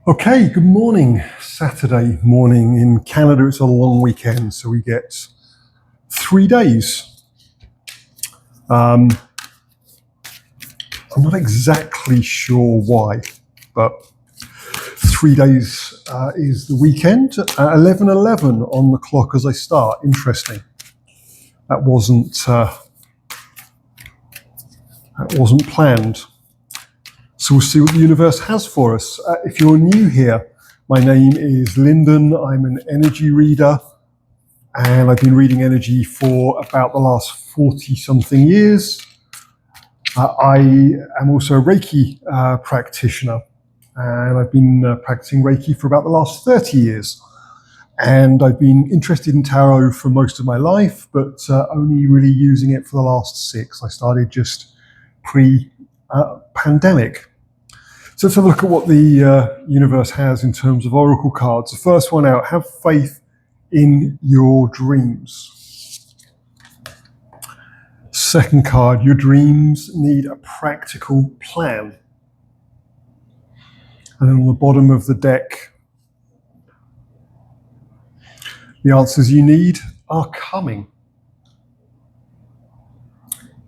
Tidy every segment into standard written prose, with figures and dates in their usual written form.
Okay, good morning. Saturday morning in Canada. It's a long weekend, so we get 3 days. I'm not exactly sure why, but 3 days is the weekend. 11:11 on the clock as I start. Interesting. That wasn't planned. So we'll see what the universe has for us. If you're new here, my name is Lyndon. I'm an energy reader, and I've been reading energy for about the last 40 something years. I am also a Reiki practitioner, and I've been practicing Reiki for about the last 30 years. And I've been interested in tarot for most of my life, but only really using it for the last 6. I started just pre-pandemic. So let's have a look at what the universe has in terms of oracle cards. The first one out, have faith in your dreams. Second card, your dreams need a practical plan. And then on the bottom of the deck, the answers you need are coming.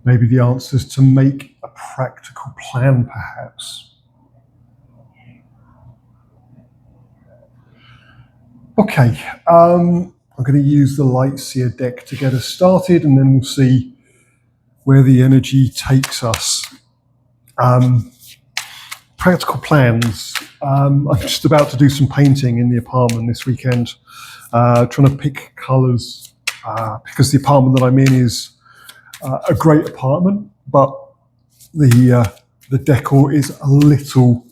Maybe the answers to make a practical plan, perhaps. Okay, I'm going to use the Lightseer deck to get us started, and then we'll see where the energy takes us. Practical plans. I'm just about to do some painting in the apartment this weekend, trying to pick colours, because the apartment that I'm in is a great apartment, but the decor is a little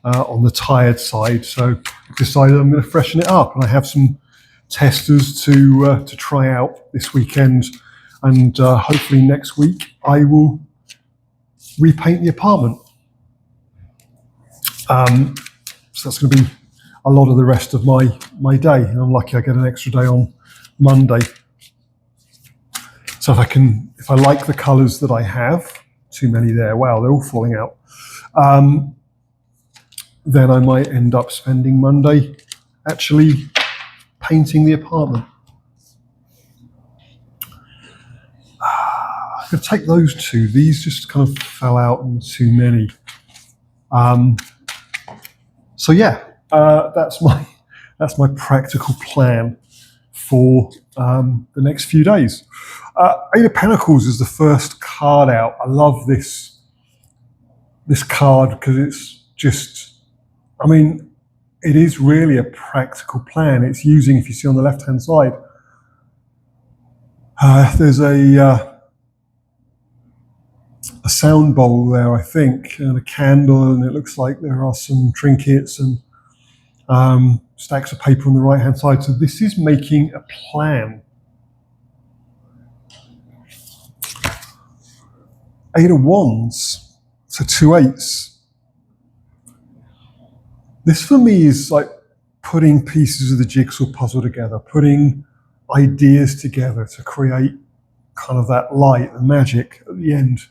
on the tired side, so I've decided I'm going to freshen it up, and I have some testers to try out this weekend, and hopefully next week I will repaint the apartment. So that's going to be a lot of the rest of my day, and I'm lucky I get an extra day on Monday. So if I like the colours that I have, too many there, wow, they're all falling out, then I might end up spending Monday actually painting the apartment. I'm going to take those two. These just kind of fell out and too many. So yeah, that's my practical plan for the next few days. Eight of Pentacles is the first card out. I love this card because it's just, I mean, it is really a practical plan. It's using, if you see on the left-hand side, there's a sound bowl there, I think, and a candle, and it looks like there are some trinkets and stacks of paper on the right-hand side. So this is making a plan. Eight of Wands, so 2 8s. This for me is like putting pieces of the jigsaw puzzle together, putting ideas together to create kind of that light, the magic at the end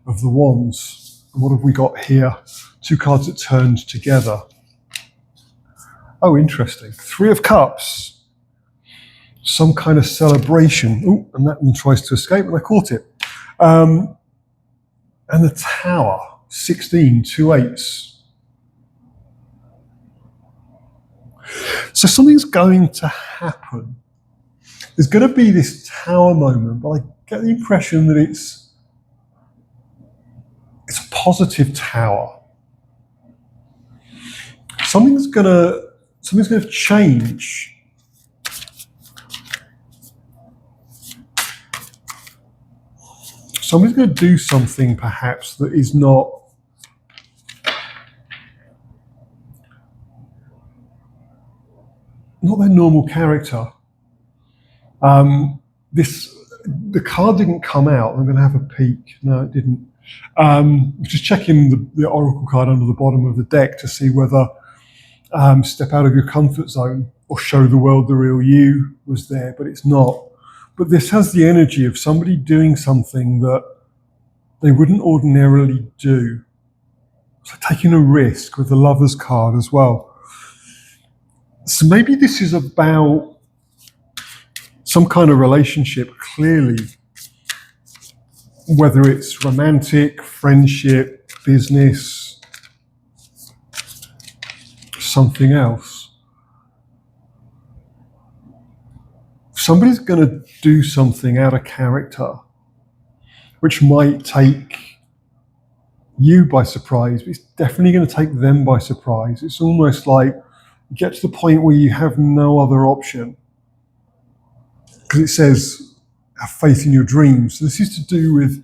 of the wands. And what have we got here? 2 cards that turned together. Oh, interesting. 3 of Cups. Some kind of celebration. Oh, and that one tries to escape, and I caught it. And the Tower, 16, 2 8s. So something's going to happen. There's going to be this Tower moment, but I get the impression that it's a positive Tower. Something's going to change. Somebody's going to do something, perhaps, that is not their normal character. The card didn't come out. I'm going to have a peek. No, it didn't. I was just checking the oracle card under the bottom of the deck to see whether step out of your comfort zone or show the world the real you was there, but it's not. But this has the energy of somebody doing something that they wouldn't ordinarily do. So taking a risk with the Lovers card as well. So maybe this is about some kind of relationship, clearly, whether it's romantic, friendship, business, something else. Somebody's going to do something out of character, which might take you by surprise, but it's definitely going to take them by surprise. It's almost like you get to the point where you have no other option. Because it says, have faith in your dreams. So this is to do with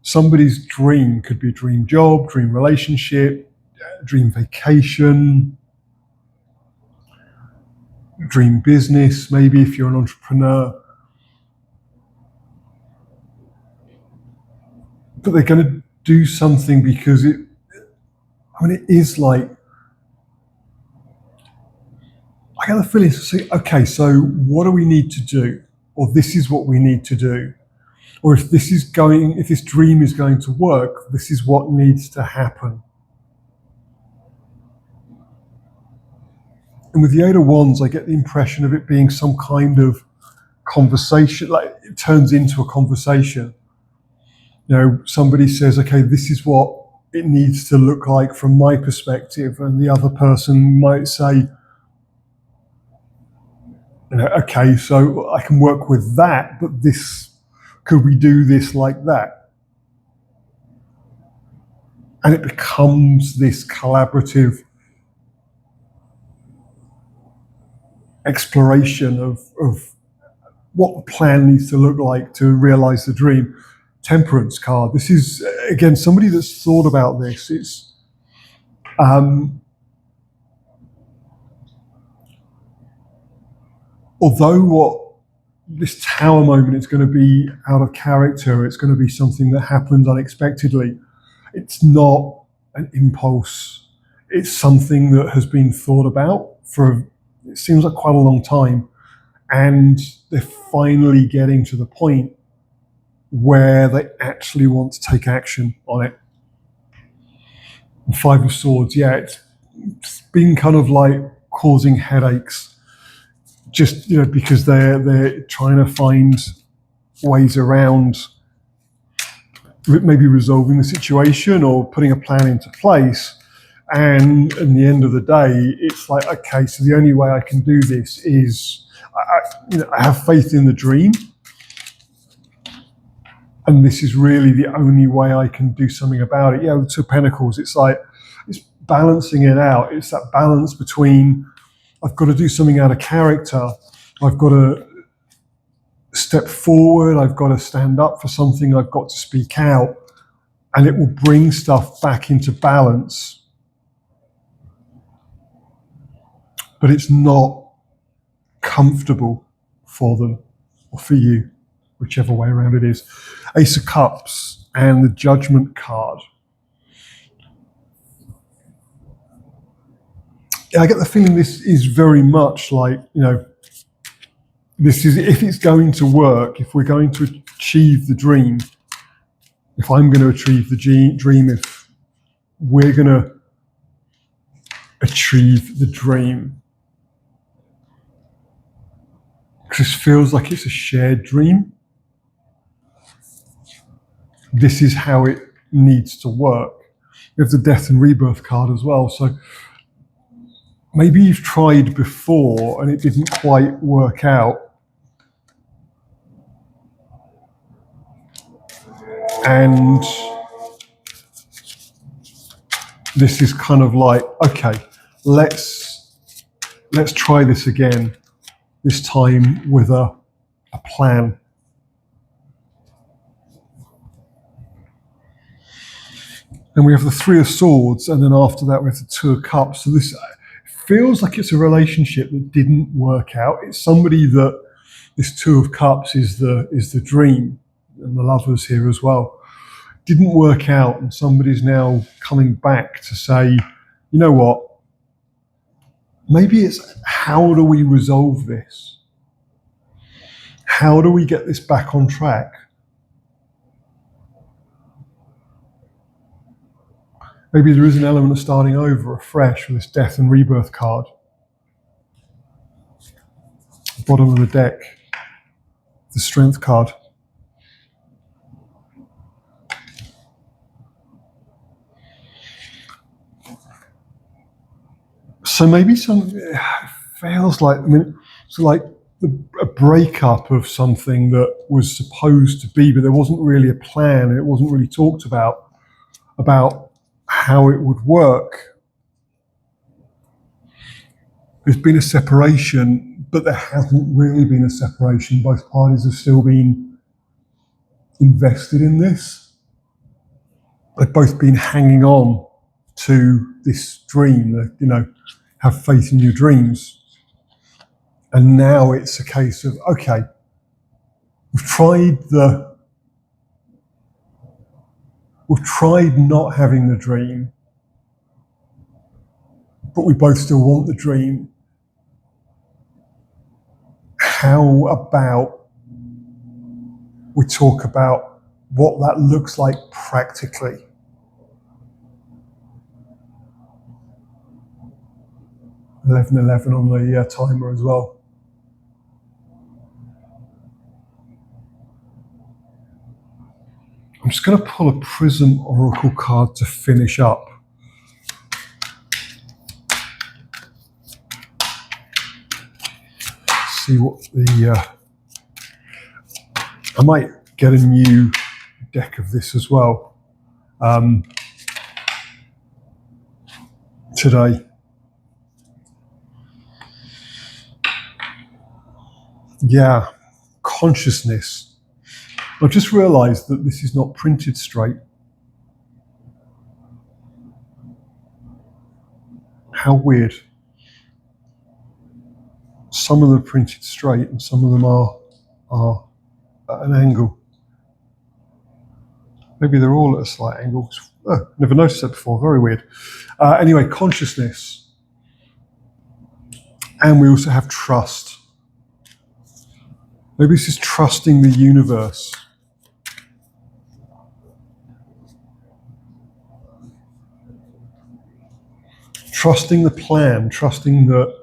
somebody's dream. Could be a dream job, dream relationship, dream vacation, dream business, maybe if you're an entrepreneur. But they're going to do something because it is like, I get the feeling to say, okay, so what do we need to do? Or this is what we need to do. Or if this dream is going to work, this is what needs to happen. And with the Eight of Wands, I get the impression of it being some kind of conversation, like it turns into a conversation. Somebody says, okay, this is what it needs to look like from my perspective. And the other person might say, okay, so I can work with that, but could we do this like that? And it becomes this collaborative exploration of what the plan needs to look like to realize the dream. Temperance card. This is, again, somebody that's thought about this. It's although what this tower moment is going to be out of character, it's going to be something that happens unexpectedly. It's not an impulse. It's something that has been thought about for, it seems like quite a long time. And they're finally getting to the point where they actually want to take action on it. And Five of Swords, yeah, it's been kind of like causing headaches, just because they're trying to find ways around maybe resolving the situation or putting a plan into place. And in the end of the day, it's like, okay, so the only way I can do this is I have faith in the dream. And this is really the only way I can do something about it. Yeah, with Two of Pentacles, it's like, it's balancing it out. It's that balance between, I've got to do something out of character. I've got to step forward. I've got to stand up for something. I've got to speak out. And it will bring stuff back into balance. But it's not comfortable for them or for you, whichever way around it is. Ace of Cups and the Judgment card. Yeah, I get the feeling this is very much like, this is, if it's going to work, if we're going to achieve the dream, if I'm going to achieve the dream, if we're going to achieve the dream, because this feels like it's a shared dream. This is how it needs to work. We have the Death and Rebirth card as well. So maybe you've tried before and it didn't quite work out. And this is kind of like, okay, let's try this again, this time with a plan. And we have the Three of Swords, and then after that we have the Two of Cups. So this feels like it's a relationship that didn't work out. It's somebody that this Two of Cups is the dream, and the Lovers here as well. Didn't work out, and somebody's now coming back to say, you know what? Maybe it's, how do we resolve this? How do we get this back on track? Maybe there is an element of starting over afresh with this Death and Rebirth card. bottom of the deck, the strength card. So maybe it feels like, it's like a breakup of something that was supposed to be, but there wasn't really a plan, and it wasn't really talked about how it would work. There's been a separation, but there hasn't really been a separation. Both parties have still been invested in this. They've both been hanging on to this dream, have faith in your dreams. And now it's a case of, okay, we've tried not having the dream, but we both still want the dream. How about we talk about what that looks like practically? (11:11) on the timer as well. I'm just going to pull a Prism Oracle card to finish up. See what I might get a new deck of this as well today. Yeah, consciousness. I've just realised that this is not printed straight. How weird. Some of them are printed straight and some of them are at an angle. Maybe they're all at a slight angle. Oh, never noticed that before, very weird. Anyway, consciousness. And we also have trust. Maybe this is trusting the universe. Trusting the plan, trusting that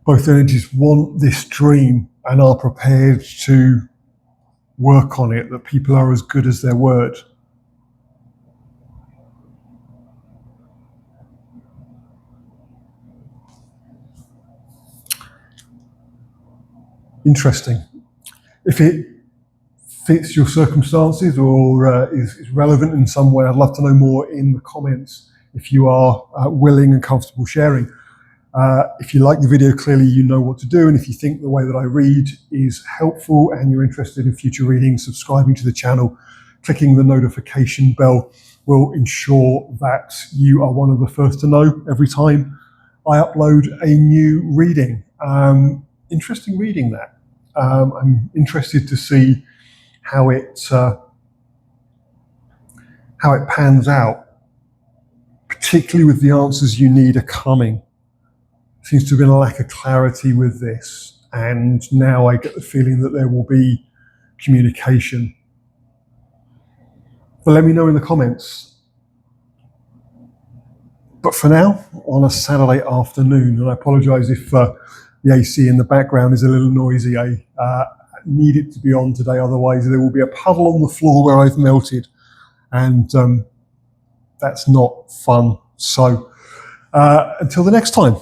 both energies want this dream and are prepared to work on it, that people are as good as their word. Interesting. If it fits your circumstances or is relevant in some way, I'd love to know more in the comments if you are willing and comfortable sharing. If you like the video, clearly you know what to do, and if you think the way that I read is helpful and you're interested in future readings, subscribing to the channel, clicking the notification bell will ensure that you are one of the first to know every time I upload a new reading. Interesting reading that. I'm interested to see how it pans out, particularly with the answers you need are coming. Seems to have been a lack of clarity with this, and now I get the feeling that there will be communication. But let me know in the comments. But for now, on a Saturday afternoon, and I apologise if the AC in the background is a little noisy, I need it to be on today, otherwise there will be a puddle on the floor where I've melted, and that's not fun. So until the next time.